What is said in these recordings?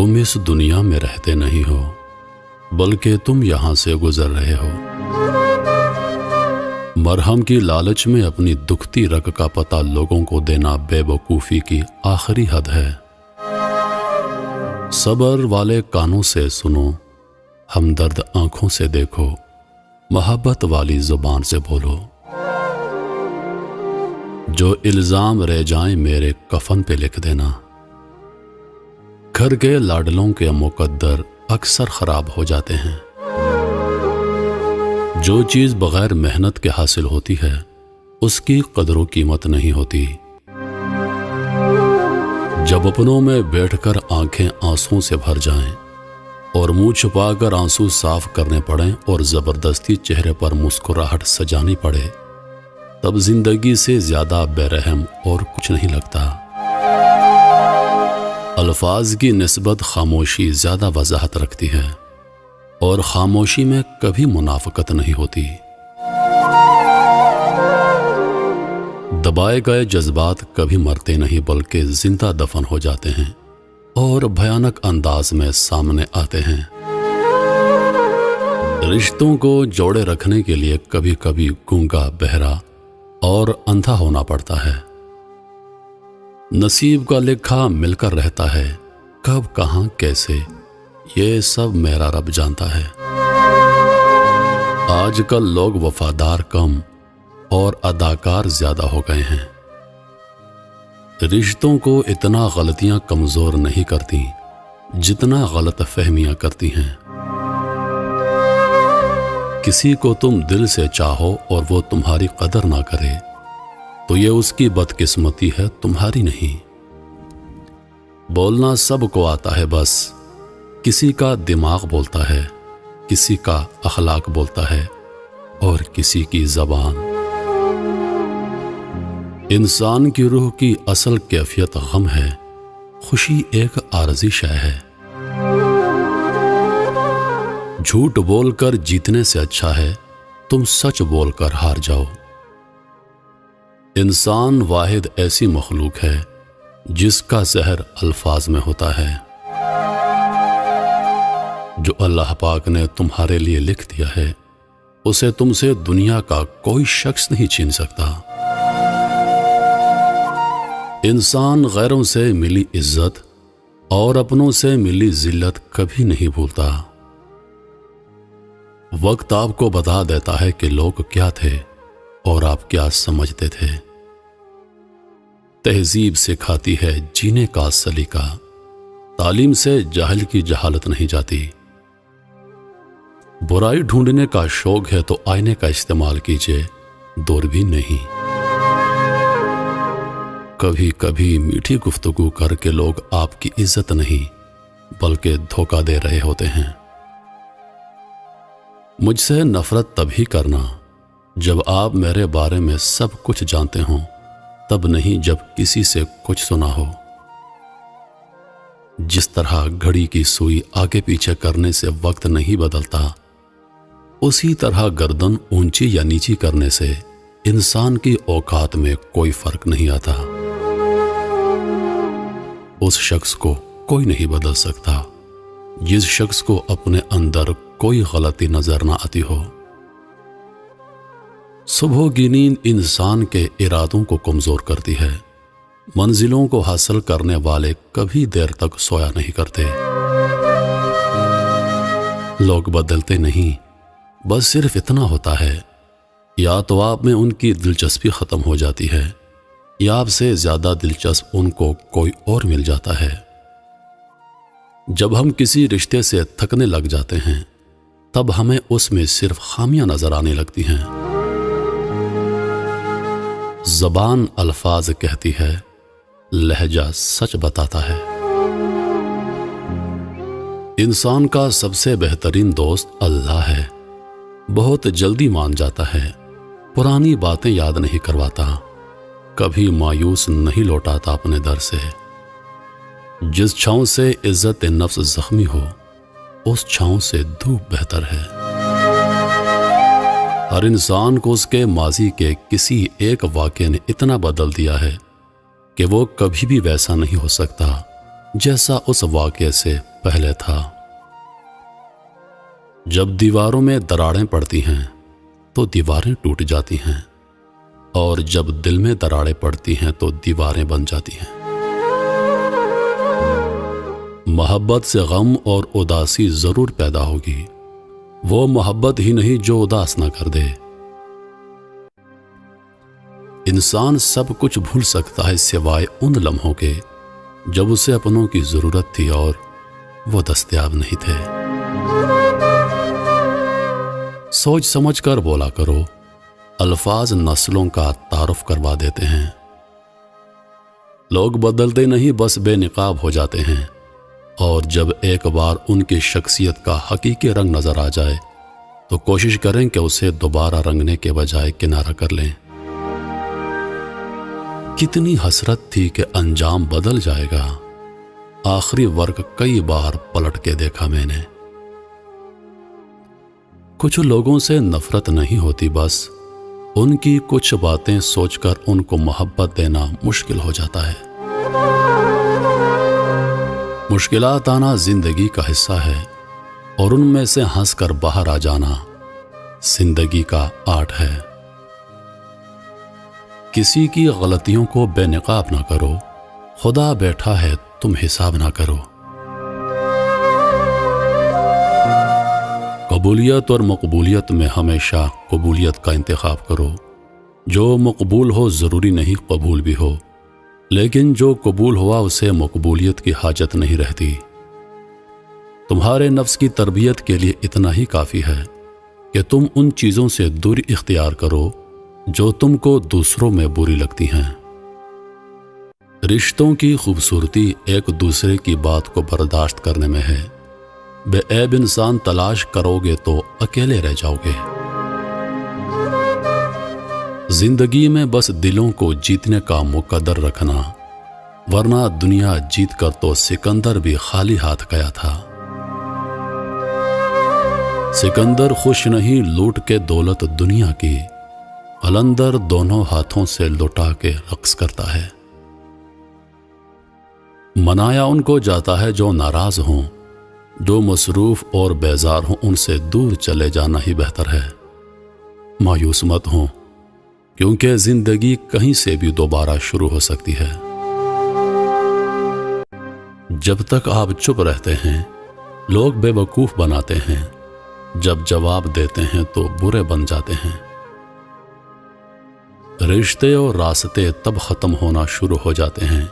تم اس دنیا میں رہتے نہیں ہو بلکہ تم یہاں سے گزر رہے ہو۔ مرہم کی لالچ میں اپنی دکھتی رگ کا پتہ لوگوں کو دینا بے وقوفی کی آخری حد ہے۔ صبر والے کانوں سے سنو، ہمدرد آنکھوں سے دیکھو، محبت والی زبان سے بولو۔ جو الزام رہ جائیں میرے کفن پہ لکھ دینا۔ گھر کے لاڈلوں کے مقدر اکثر خراب ہو جاتے ہیں۔ جو چیز بغیر محنت کے حاصل ہوتی ہے اس کی قدر و قیمت نہیں ہوتی۔ جب اپنوں میں بیٹھ کر آنکھیں آنسوں سے بھر جائیں اور منہ چھپا کر آنسو صاف کرنے پڑیں اور زبردستی چہرے پر مسکراہٹ سجانی پڑے، تب زندگی سے زیادہ بے رحم اور کچھ نہیں لگتا۔ الفاظ کی نسبت خاموشی زیادہ وضاحت رکھتی ہے اور خاموشی میں کبھی منافقت نہیں ہوتی۔ دبائے گئے جذبات کبھی مرتے نہیں بلکہ زندہ دفن ہو جاتے ہیں اور بھیانک انداز میں سامنے آتے ہیں۔ رشتوں کو جوڑے رکھنے کے لیے کبھی کبھی گونگا، بہرا اور اندھا ہونا پڑتا ہے۔ نصیب کا لکھا مل کر رہتا ہے، کب کہاں کیسے یہ سب میرا رب جانتا ہے۔ آج کل لوگ وفادار کم اور اداکار زیادہ ہو گئے ہیں۔ رشتوں کو اتنا غلطیاں کمزور نہیں کرتی جتنا غلط فہمیاں کرتی ہیں۔ کسی کو تم دل سے چاہو اور وہ تمہاری قدر نہ کرے تو یہ اس کی بدقسمتی ہے، تمہاری نہیں۔ بولنا سب کو آتا ہے، بس کسی کا دماغ بولتا ہے، کسی کا اخلاق بولتا ہے اور کسی کی زبان۔ انسان کی روح کی اصل کیفیت غم ہے، خوشی ایک عارضی شے ہے۔ جھوٹ بول کر جیتنے سے اچھا ہے تم سچ بول کر ہار جاؤ۔ انسان واحد ایسی مخلوق ہے جس کا زہر الفاظ میں ہوتا ہے۔ جو اللہ پاک نے تمہارے لیے لکھ دیا ہے اسے تم سے دنیا کا کوئی شخص نہیں چھین سکتا۔ انسان غیروں سے ملی عزت اور اپنوں سے ملی ذلت کبھی نہیں بھولتا۔ وقت آپ کو بتا دیتا ہے کہ لوگ کیا تھے اور آپ کیا سمجھتے تھے۔ تہذیب سکھاتی ہے جینے کا سلیقہ، تعلیم سے جاہل کی جہالت نہیں جاتی۔ برائی ڈھونڈنے کا شوق ہے تو آئینے کا استعمال کیجیے، دوربین نہیں۔ کبھی کبھی میٹھی گفتگو کر کے لوگ آپ کی عزت نہیں بلکہ دھوکہ دے رہے ہوتے ہیں۔ مجھ سے نفرت تبھی کرنا جب آپ میرے بارے میں سب کچھ جانتے ہوں، تب نہیں جب کسی سے کچھ سنا ہو۔ جس طرح گھڑی کی سوئی آگے پیچھے کرنے سے وقت نہیں بدلتا، اسی طرح گردن اونچی یا نیچی کرنے سے انسان کی اوقات میں کوئی فرق نہیں آتا۔ اس شخص کو کوئی نہیں بدل سکتا جس شخص کو اپنے اندر کوئی غلطی نظر نہ آتی ہو۔ صبح کی نیند انسان کے ارادوں کو کمزور کرتی ہے۔ منزلوں کو حاصل کرنے والے کبھی دیر تک سویا نہیں کرتے۔ لوگ بدلتے نہیں، بس صرف اتنا ہوتا ہے، یا تو آپ میں ان کی دلچسپی ختم ہو جاتی ہے یا آپ سے زیادہ دلچسپ ان کو کوئی اور مل جاتا ہے۔ جب ہم کسی رشتے سے تھکنے لگ جاتے ہیں تب ہمیں اس میں صرف خامیاں نظر آنے لگتی ہیں۔ زبان الفاظ کہتی ہے، لہجہ سچ بتاتا ہے۔ انسان کا سب سے بہترین دوست اللہ ہے۔ بہت جلدی مان جاتا ہے، پرانی باتیں یاد نہیں کرواتا، کبھی مایوس نہیں لوٹاتا اپنے در سے۔ جس چھاؤں سے عزت نفس زخمی ہو اس چھاؤں سے دھوپ بہتر ہے۔ ہر انسان کو اس کے ماضی کے کسی ایک واقعے نے اتنا بدل دیا ہے کہ وہ کبھی بھی ویسا نہیں ہو سکتا جیسا اس واقعے سے پہلے تھا۔ جب دیواروں میں دراڑیں پڑتی ہیں تو دیواریں ٹوٹ جاتی ہیں، اور جب دل میں دراڑیں پڑتی ہیں تو دیواریں بن جاتی ہیں۔ محبت سے غم اور اداسی ضرور پیدا ہوگی، وہ محبت ہی نہیں جو اداس نہ کر دے۔ انسان سب کچھ بھول سکتا ہے سوائے ان لمحوں کے جب اسے اپنوں کی ضرورت تھی اور وہ دستیاب نہیں تھے۔ سوچ سمجھ کر بولا کرو، الفاظ نسلوں کا تعارف کروا دیتے ہیں۔ لوگ بدلتے نہیں، بس بے نقاب ہو جاتے ہیں، اور جب ایک بار ان کی شخصیت کا حقیقی رنگ نظر آ جائے تو کوشش کریں کہ اسے دوبارہ رنگنے کے بجائے کنارہ کر لیں۔ کتنی حسرت تھی کہ انجام بدل جائے گا، آخری ورق کئی بار پلٹ کے دیکھا میں نے۔ کچھ لوگوں سے نفرت نہیں ہوتی، بس ان کی کچھ باتیں سوچ کر ان کو محبت دینا مشکل ہو جاتا ہے۔ مشکلات آنا زندگی کا حصہ ہے، اور ان میں سے ہنس کر باہر آ جانا زندگی کا آرٹ ہے۔ کسی کی غلطیوں کو بے نقاب نہ کرو، خدا بیٹھا ہے تم حساب نہ کرو۔ قبولیت اور مقبولیت میں ہمیشہ قبولیت کا انتخاب کرو۔ جو مقبول ہو ضروری نہیں قبول بھی ہو، لیکن جو قبول ہوا اسے مقبولیت کی حاجت نہیں رہتی۔ تمہارے نفس کی تربیت کے لیے اتنا ہی کافی ہے کہ تم ان چیزوں سے دوری اختیار کرو جو تم کو دوسروں میں بری لگتی ہیں۔ رشتوں کی خوبصورتی ایک دوسرے کی بات کو برداشت کرنے میں ہے۔ بے عیب انسان تلاش کرو گے تو اکیلے رہ جاؤ گے۔ زندگی میں بس دلوں کو جیتنے کا مقدر رکھنا، ورنہ دنیا جیت کر تو سکندر بھی خالی ہاتھ گیا تھا۔ سکندر خوش نہیں لوٹ کے دولت دنیا کی، قلندر دونوں ہاتھوں سے لٹا کے رقص کرتا ہے۔ منایا ان کو جاتا ہے جو ناراض ہوں، جو مصروف اور بیزار ہوں ان سے دور چلے جانا ہی بہتر ہے۔ مایوس مت ہوں، کیونکہ زندگی کہیں سے بھی دوبارہ شروع ہو سکتی ہے۔ جب تک آپ چپ رہتے ہیں لوگ بے وقوف بناتے ہیں، جب جواب دیتے ہیں تو برے بن جاتے ہیں۔ رشتے اور راستے تب ختم ہونا شروع ہو جاتے ہیں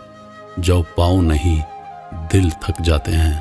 جب پاؤں نہیں دل تھک جاتے ہیں۔